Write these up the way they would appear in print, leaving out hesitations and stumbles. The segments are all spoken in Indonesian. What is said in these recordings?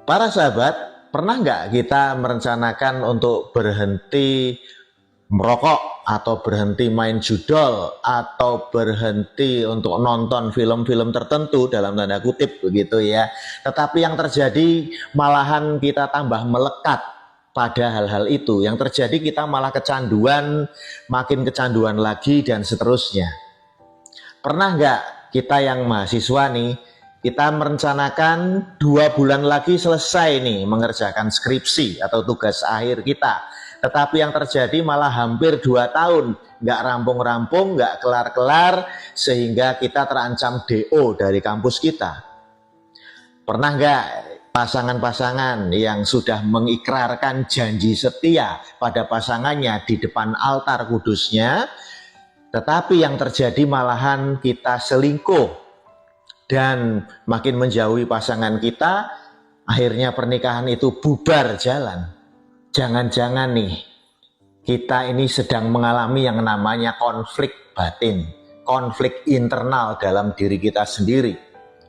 Para sahabat, pernah nggak kita merencanakan untuk berhenti merokok atau berhenti main judol atau berhenti untuk nonton film-film tertentu dalam tanda kutip begitu ya. Tetapi yang terjadi malahan kita tambah melekat pada hal-hal itu. Yang terjadi kita malah kecanduan, makin kecanduan lagi dan seterusnya. Pernah nggak kita yang mahasiswa nih, kita merencanakan 2 bulan lagi selesai nih mengerjakan skripsi atau tugas akhir kita. Tetapi yang terjadi malah hampir 2 tahun, nggak rampung-rampung, nggak kelar-kelar, sehingga kita terancam DO dari kampus kita. Pernah nggak pasangan-pasangan yang sudah mengikrarkan janji setia pada pasangannya di depan altar kudusnya, tetapi yang terjadi malahan kita selingkuh dan makin menjauhi pasangan kita, akhirnya pernikahan itu bubar jalan. Jangan-jangan nih, kita ini sedang mengalami yang namanya konflik batin, konflik internal dalam diri kita sendiri.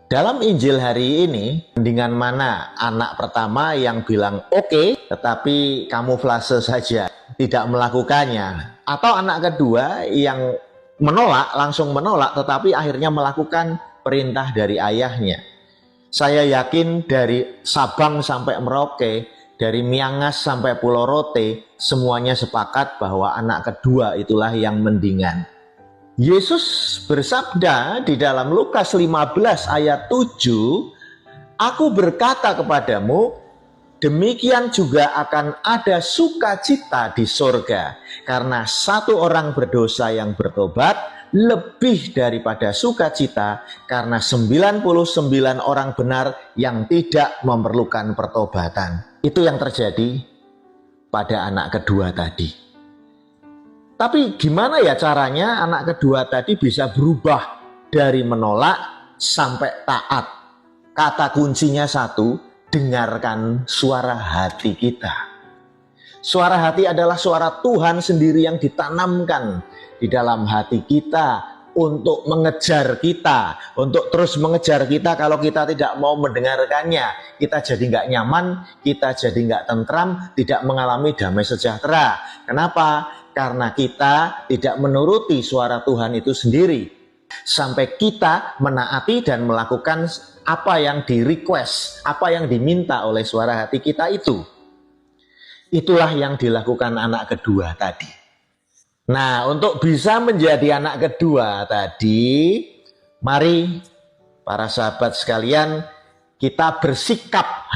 Dalam Injil hari ini, mendingan mana anak pertama yang bilang oke, tetapi kamuflase saja, tidak melakukannya, atau anak kedua yang menolak, langsung menolak, tetapi akhirnya melakukan perintah dari ayahnya. Saya yakin dari Sabang sampai Merauke, dari Miangas sampai Pulau Rote, semuanya sepakat bahwa anak kedua itulah yang mendingan. Yesus bersabda di dalam Lukas 15 ayat 7, "Aku berkata kepadamu, demikian juga akan ada sukacita di sorga, karena satu orang berdosa yang bertobat lebih daripada sukacita karena 99 orang benar yang tidak memerlukan pertobatan." Itu yang terjadi pada anak kedua tadi. Tapi gimana ya caranya anak kedua tadi bisa berubah dari menolak sampai taat? Kata kuncinya satu, dengarkan suara hati kita. Suara hati adalah suara Tuhan sendiri yang ditanamkan di dalam hati kita untuk mengejar kita, untuk terus mengejar kita. Kalau kita tidak mau mendengarkannya, kita jadi nggak nyaman, kita jadi nggak tentram, tidak mengalami damai sejahtera. Kenapa? Karena kita tidak menuruti suara Tuhan itu sendiri. Sampai kita menaati dan melakukan apa yang di-request, apa yang diminta oleh suara hati kita itu. Itulah yang dilakukan anak kedua tadi. Nah, untuk bisa menjadi anak kedua tadi, mari para sahabat sekalian, kita bersikap